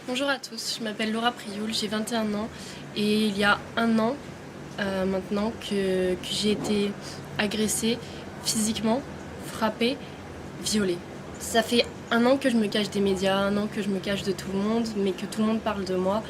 Bonjour à tous, je m'appelle Laura Prioul, j'ai 21 ans et il y a un an maintenant que j'ai été agressée physiquement, frappée, violée. Ça fait un an que je me cache des médias, un an que je me cache de tout le monde, mais que tout le monde parle de moi.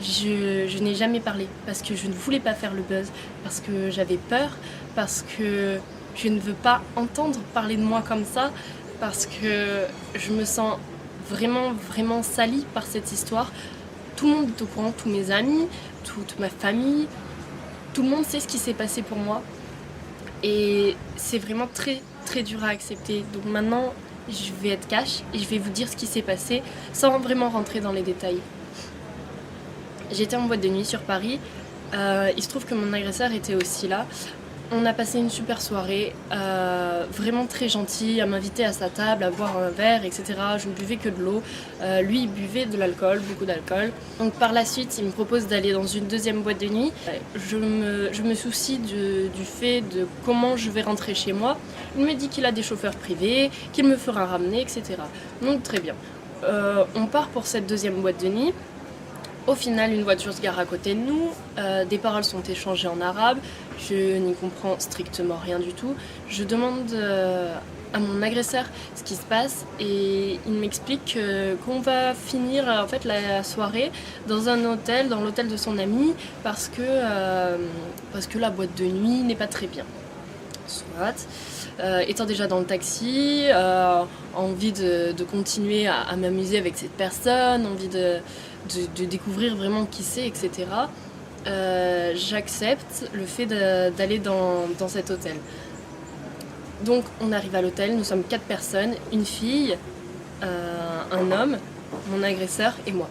Je n'ai jamais parlé parce que je ne voulais pas faire le buzz, parce que j'avais peur, parce que je ne veux pas entendre parler de moi comme ça, parce que je me sens vraiment salie par cette histoire. Tout le monde est au courant, tous mes amis, toute ma famille, tout le monde sait ce qui s'est passé pour moi. Et c'est vraiment très dur à accepter. Donc maintenant, je vais être cash et je vais vous dire ce qui s'est passé sans vraiment rentrer dans les détails. J'étais en boîte de nuit sur Paris. Il se trouve que mon agresseur était aussi là. On a passé une super soirée, vraiment très gentil, à m'inviter à sa table, à boire un verre, etc. Je ne buvais que de l'eau. Lui, il buvait de l'alcool, beaucoup d'alcool. Donc par la suite, il me propose d'aller dans une deuxième boîte de nuit. Je me soucie du fait de comment je vais rentrer chez moi. Il me dit qu'il a des chauffeurs privés, qu'il me fera ramener, etc. Donc très bien. On part pour cette deuxième boîte de nuit. Au final, une voiture se gare à côté de nous, des paroles sont échangées en arabe, je n'y comprends strictement rien du tout. Je demande à mon agresseur ce qui se passe et il m'explique qu'on va finir en fait la soirée dans un hôtel, dans l'hôtel de son ami, parce que la boîte de nuit n'est pas très bien. Soit. Étant déjà dans le taxi, envie de continuer à m'amuser avec cette personne, envie de découvrir vraiment qui c'est, etc. J'accepte le fait d'aller dans cet hôtel. Donc on arrive à l'hôtel, nous sommes 4 personnes, une fille, un homme, mon agresseur et moi.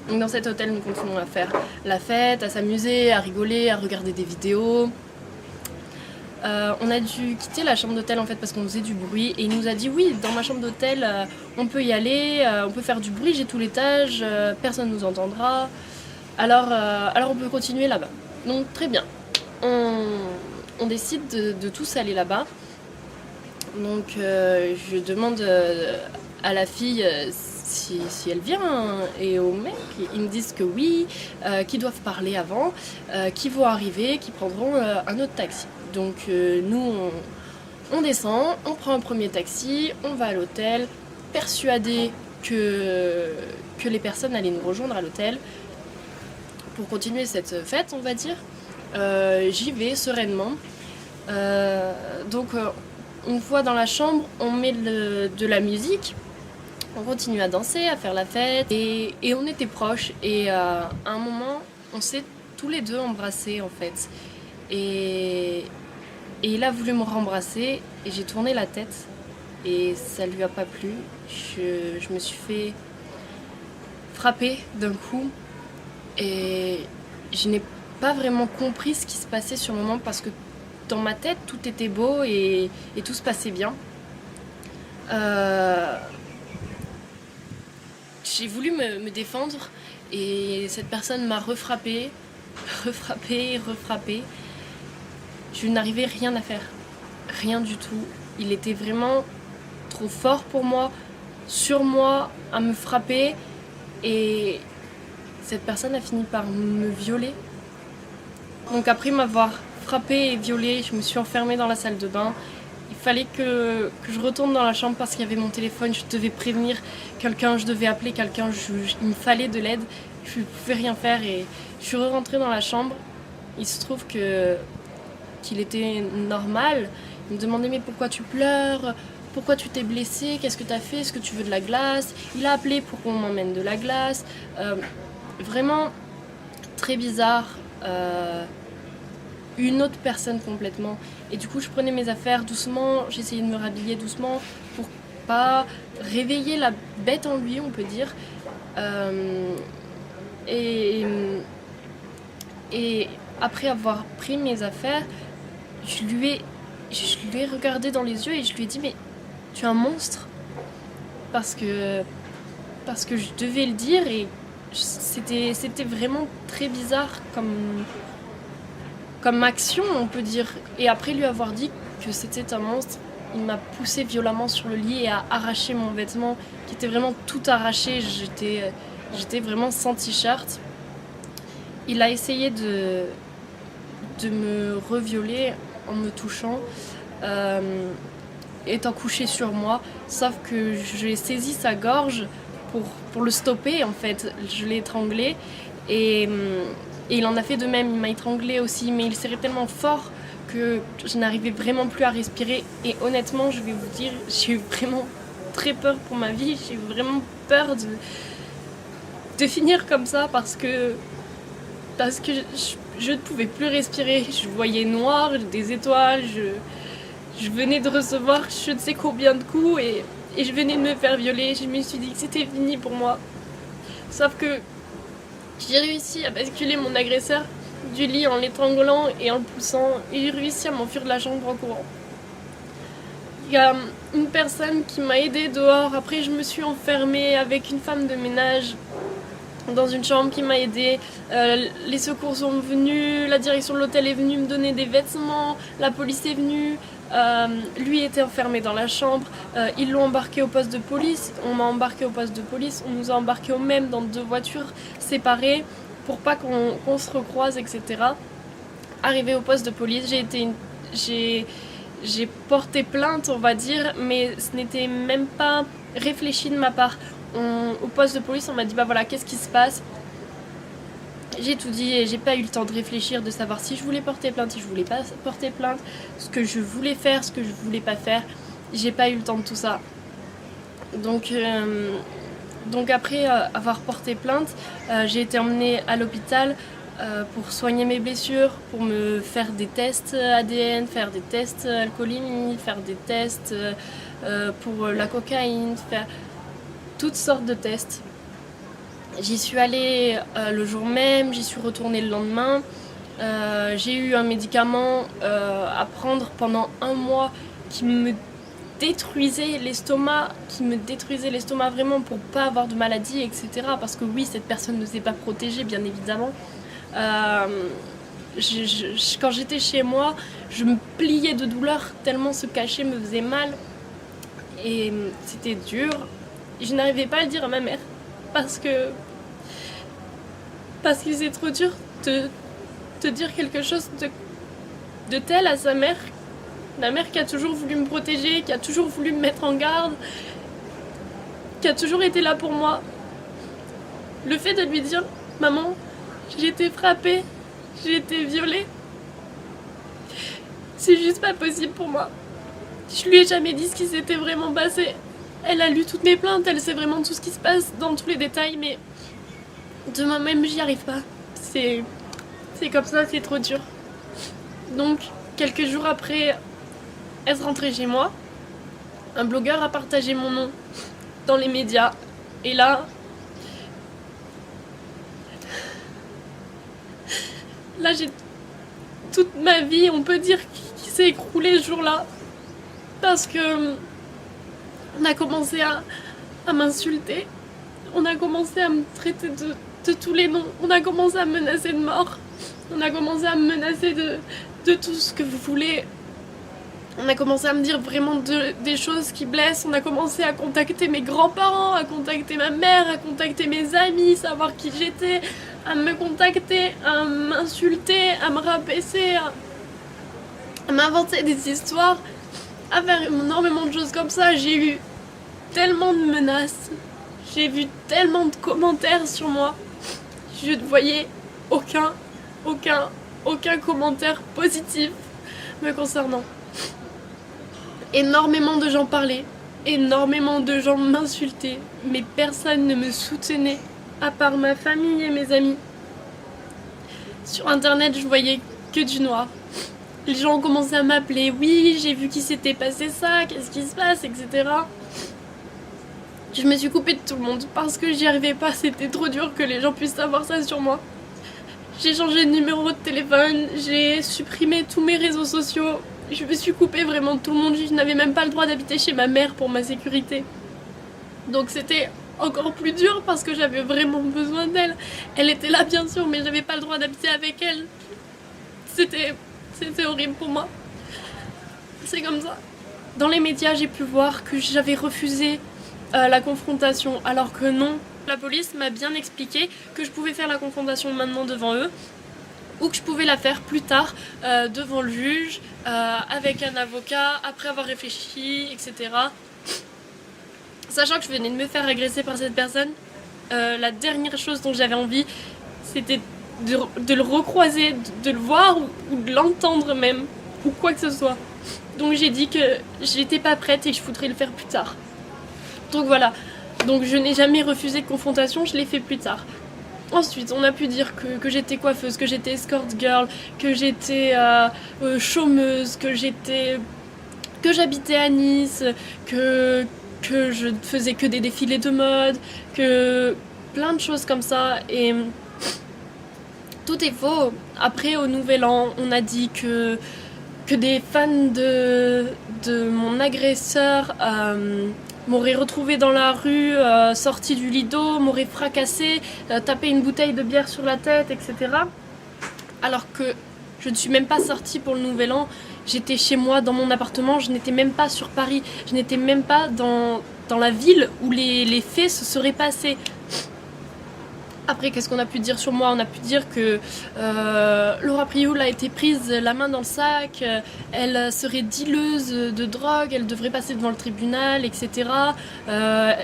Donc dans cet hôtel, nous continuons à faire la fête, à s'amuser, à rigoler, à regarder des vidéos. On a dû quitter la chambre d'hôtel en fait parce qu'on faisait du bruit et il nous a dit oui, dans ma chambre d'hôtel on peut y aller, on peut faire du bruit, j'ai tout l'étage, personne nous entendra, alors on peut continuer là-bas. Donc très bien, on décide de tous aller là-bas. Donc je demande à la fille si elle vient et au mec, ils me disent que oui, qu'ils doivent parler avant, qu'ils vont arriver, qu'ils prendront un autre taxi. Donc nous on descend, on prend un premier taxi, on va à l'hôtel, persuadés que les personnes allaient nous rejoindre à l'hôtel pour continuer cette fête, on va dire. J'y vais sereinement. Donc une fois dans la chambre, on met de la musique. On continue à danser, à faire la fête et on était proches et à un moment on s'est tous les deux embrassés en fait et il a voulu me rembrasser et j'ai tourné la tête et ça lui a pas plu. Je me suis fait frapper d'un coup et je n'ai pas vraiment compris ce qui se passait sur le moment parce que dans ma tête tout était beau et tout se passait bien. J'ai voulu me défendre et cette personne m'a refrappée. Je n'arrivais rien à faire, rien du tout. Il était vraiment trop fort pour moi, sur moi, à me frapper et cette personne a fini par me violer. Donc après m'avoir frappée et violée, je me suis enfermée dans la salle de bain. Il fallait que je retourne dans la chambre parce qu'il y avait mon téléphone, je devais prévenir quelqu'un, je devais appeler quelqu'un, il me fallait de l'aide, je ne pouvais rien faire et je suis rentrée dans la chambre. Il se trouve qu'il était normal, il me demandait mais pourquoi tu pleures, pourquoi tu t'es blessée, qu'est-ce que tu as fait, est-ce que tu veux de la glace? Il a appelé pour qu'on m'emmène de la glace, vraiment très bizarre. Une autre personne complètement. Et du coup, je prenais mes affaires doucement, j'essayais de me rhabiller doucement pour pas réveiller la bête en lui, on peut dire. Et après avoir pris mes affaires, je lui ai regardé dans les yeux et je lui ai dit mais tu es un monstre parce que je devais le dire et c'était vraiment très bizarre comme action, on peut dire. Et après lui avoir dit que c'était un monstre, il m'a poussé violemment sur le lit et a arraché mon vêtement qui était vraiment tout arraché. J'étais vraiment sans t-shirt. Il a essayé de me revioler en me touchant, étant couché sur moi, sauf que j'ai saisi sa gorge pour le stopper en fait. Je l'ai étranglé et il en a fait de même, il m'a étranglé aussi, mais il serrait tellement fort que je n'arrivais vraiment plus à respirer. Et honnêtement, je vais vous dire, j'ai eu vraiment très peur pour ma vie, j'ai eu vraiment peur de finir comme ça parce que je ne pouvais plus respirer. Je voyais noir, des étoiles, je venais de recevoir je ne sais combien de coups et je venais de me faire violer. Je me suis dit que c'était fini pour moi. Sauf que j'ai réussi à basculer mon agresseur du lit en l'étranglant et en le poussant, et j'ai réussi à m'enfuir de la chambre en courant. Il y a une personne qui m'a aidée dehors. Après, je me suis enfermée avec une femme de ménage dans une chambre qui m'a aidée. Les secours sont venus, la direction de l'hôtel est venue me donner des vêtements, la police est venue. Lui était enfermé dans la chambre, ils l'ont embarqué au poste de police, on m'a embarqué au poste de police, on nous a embarqués au même dans 2 voitures séparées pour pas qu'on se recroise, etc. Arrivé au poste de police, j'ai porté plainte, on va dire, mais ce n'était même pas réfléchi de ma part. Au poste de police, on m'a dit bah voilà, qu'est-ce qui se passe? J'ai tout dit et j'ai pas eu le temps de réfléchir, de savoir si je voulais porter plainte, si je voulais pas porter plainte, ce que je voulais faire, ce que je voulais pas faire. J'ai pas eu le temps de tout ça. Donc après avoir porté plainte, j'ai été emmenée à l'hôpital pour soigner mes blessures, pour me faire des tests ADN, faire des tests alcoolémie, faire des tests pour la cocaïne, faire toutes sortes de tests. J'y suis allée le jour même, j'y suis retournée le lendemain. J'ai eu un médicament à prendre pendant 1 mois qui me détruisait l'estomac, vraiment pour pas avoir de maladie, etc. Parce que oui, cette personne ne s'est pas protégée, bien évidemment. Quand j'étais chez moi, je me pliais de douleur tellement ce cachet me faisait mal. Et c'était dur. Je n'arrivais pas à le dire à ma mère parce que c'est trop dur de dire quelque chose de tel à sa mère. La mère qui a toujours voulu me protéger, qui a toujours voulu me mettre en garde, qui a toujours été là pour moi. Le fait de lui dire « Maman, j'ai été frappée, j'ai été violée », c'est juste pas possible pour moi. Je lui ai jamais dit ce qui s'était vraiment passé. Elle a lu toutes mes plaintes, elle sait vraiment tout ce qui se passe dans tous les détails, mais de moi-même, j'y arrive pas. C'est comme ça, c'est trop dur. Donc, quelques jours après être rentrée chez moi, un blogueur a partagé mon nom dans les médias. Et là, j'ai toute ma vie, on peut dire, qui s'est écroulée ce jour-là. Parce que on a commencé à m'insulter. On a commencé à me traiter de tous les noms. On a commencé à me menacer de mort. On a commencé à me menacer de tout ce que vous voulez. On a commencé à me dire vraiment des choses qui blessent. On a commencé à contacter mes grands-parents, à contacter ma mère, à contacter mes amis, savoir qui j'étais, à me contacter, à m'insulter, à me rabaisser, à m'inventer des histoires, à faire énormément de choses comme ça. J'ai eu tellement de menaces, j'ai vu tellement de commentaires sur moi. Je ne voyais aucun commentaire positif me concernant. Énormément de gens parlaient, énormément de gens m'insultaient, mais personne ne me soutenait, à part ma famille et mes amis. Sur internet, je voyais que du noir. Les gens ont commencé à m'appeler, oui, j'ai vu qu'il s'était passé ça, qu'est-ce qui se passe, etc. Je me suis coupée de tout le monde parce que j'y arrivais pas, c'était trop dur que les gens puissent savoir ça sur moi. J'ai changé de numéro de téléphone, j'ai supprimé tous mes réseaux sociaux. Je me suis coupée vraiment de tout le monde, je n'avais même pas le droit d'habiter chez ma mère pour ma sécurité. Donc c'était encore plus dur parce que j'avais vraiment besoin d'elle. Elle était là bien sûr, mais j'avais pas le droit d'habiter avec elle. C'était horrible pour moi. C'est comme ça. Dans les médias, j'ai pu voir que j'avais refusé la confrontation, alors que non. La police m'a bien expliqué que je pouvais faire la confrontation maintenant devant eux, ou que je pouvais la faire plus tard devant le juge, avec un avocat, après avoir réfléchi, etc. Sachant que je venais de me faire agresser par cette personne, la dernière chose dont j'avais envie, c'était de le recroiser, de le voir ou de l'entendre même, ou quoi que ce soit. Donc j'ai dit que j'étais pas prête et que je voudrais le faire plus tard. Donc voilà, donc je n'ai jamais refusé de confrontation, je l'ai fait plus tard. Ensuite, on a pu dire que j'étais coiffeuse, que j'étais escort girl, que j'étais chômeuse, que j'habitais à Nice, que je faisais que des défilés de mode, que plein de choses comme ça. Et tout est faux. Après, au Nouvel An, on a dit que des fans de mon agresseur m'auraient retrouvé dans la rue, sorti du lido, m'auraient fracassé, tapé une bouteille de bière sur la tête, etc. Alors que je ne suis même pas sortie pour le Nouvel An. J'étais chez moi, dans mon appartement, je n'étais même pas sur Paris, je n'étais même pas dans la ville où les faits se seraient passés. Après, qu'est-ce qu'on a pu dire sur moi? On a pu dire que Laura Prioul a été prise la main dans le sac, elle serait dealeuse de drogue, elle devrait passer devant le tribunal, etc.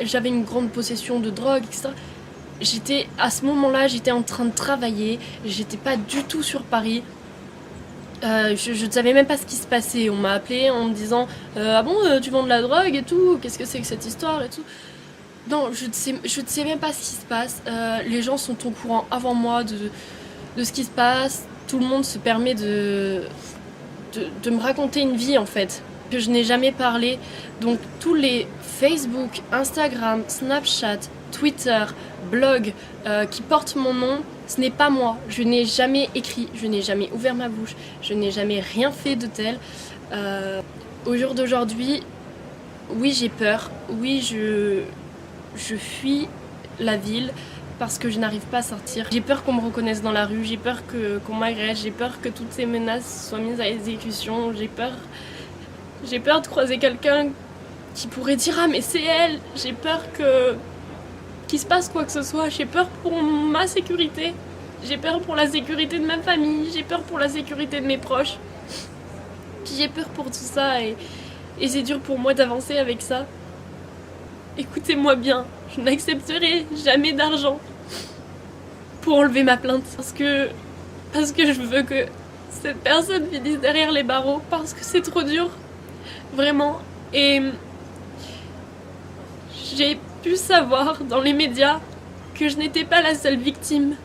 J'avais une grande possession de drogue, etc. À ce moment-là, j'étais en train de travailler, j'étais pas du tout sur Paris. Je ne savais même pas ce qui se passait. On m'a appelé en me disant ah bon, tu vends de la drogue et tout, qu'est-ce que c'est que cette histoire et tout. Non, je ne sais même pas ce qui se passe. Les gens sont au courant avant moi de ce qui se passe. Tout le monde se permet de me raconter une vie en fait, que je n'ai jamais parlé. Donc tous les Facebook, Instagram, Snapchat, Twitter, blog qui portent mon nom, ce n'est pas moi. Je n'ai jamais écrit, je n'ai jamais ouvert ma bouche, je n'ai jamais rien fait de tel. Au jour d'aujourd'hui, oui j'ai peur, oui je fuis la ville parce que je n'arrive pas à sortir. J'ai peur qu'on me reconnaisse dans la rue, j'ai peur qu'on m'agresse, j'ai peur que toutes ces menaces soient mises à exécution, j'ai peur de croiser quelqu'un qui pourrait dire ah mais c'est elle, j'ai peur qu'il se passe quoi que ce soit, j'ai peur pour ma sécurité, j'ai peur pour la sécurité de ma famille, j'ai peur pour la sécurité de mes proches, j'ai peur pour tout ça et c'est dur pour moi d'avancer avec ça. Écoutez-moi bien, je n'accepterai jamais d'argent pour enlever ma plainte parce que je veux que cette personne finisse derrière les barreaux parce que c'est trop dur, vraiment. Et j'ai pu savoir dans les médias que je n'étais pas la seule victime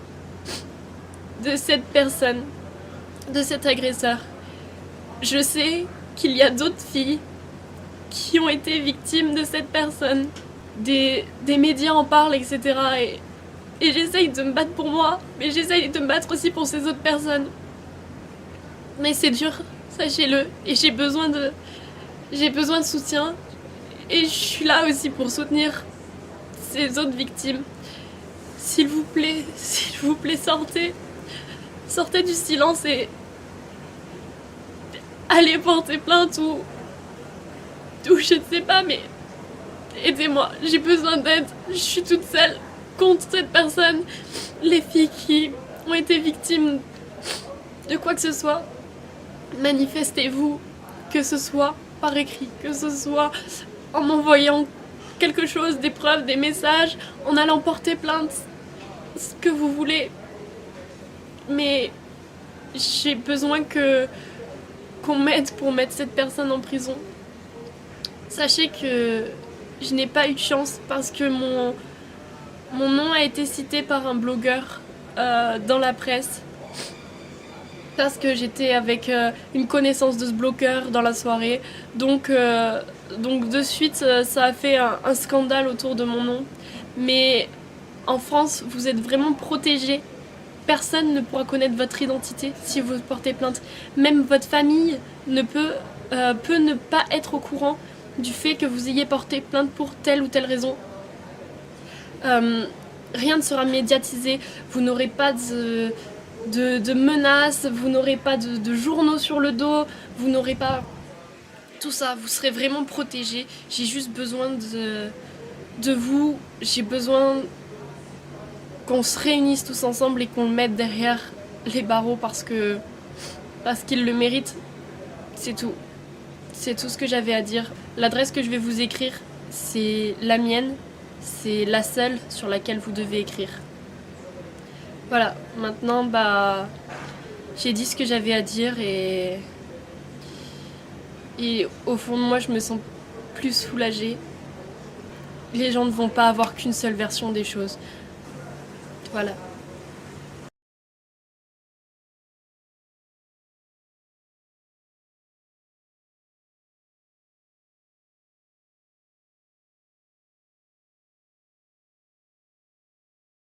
de cette personne, de cet agresseur. Je sais qu'il y a d'autres filles qui ont été victimes de cette personne. Des médias en parlent, etc. Et j'essaye de me battre pour moi, mais j'essaye de me battre aussi pour ces autres personnes. Mais c'est dur, sachez-le, et j'ai besoin de soutien. Et je suis là aussi pour soutenir ces autres victimes. S'il vous plaît, sortez. Sortez du silence et allez porter plainte ou je ne sais pas, mais aidez-moi, j'ai besoin d'aide, je suis toute seule contre cette personne. Les filles qui ont été victimes de quoi que ce soit, manifestez-vous, que ce soit par écrit, que ce soit en m'envoyant quelque chose, des preuves, des messages, en allant porter plainte, ce que vous voulez. Mais j'ai besoin qu'on m'aide pour mettre cette personne en prison. Sachez que je n'ai pas eu de chance parce que mon nom a été cité par un blogueur dans la presse parce que j'étais avec une connaissance de ce blogueur dans la soirée. Donc de suite, ça a fait un scandale autour de mon nom. Mais en France, vous êtes vraiment protégés. Personne ne pourra connaître votre identité si vous portez plainte. Même votre famille peut ne pas être au courant du fait que vous ayez porté plainte pour telle ou telle raison. Rien ne sera médiatisé, vous n'aurez pas de menaces, vous n'aurez pas de journaux sur le dos, vous n'aurez pas tout ça, vous serez vraiment protégés. J'ai juste besoin de vous, j'ai besoin qu'on se réunisse tous ensemble et qu'on le mette derrière les barreaux parce qu'ils le méritent. C'est tout. C'est tout ce que j'avais à dire. L'adresse que je vais vous écrire, c'est la mienne. C'est la seule sur laquelle vous devez écrire. Voilà, maintenant, j'ai dit ce que j'avais à dire et au fond de moi, je me sens plus soulagée. Les gens ne vont pas avoir qu'une seule version des choses. Voilà.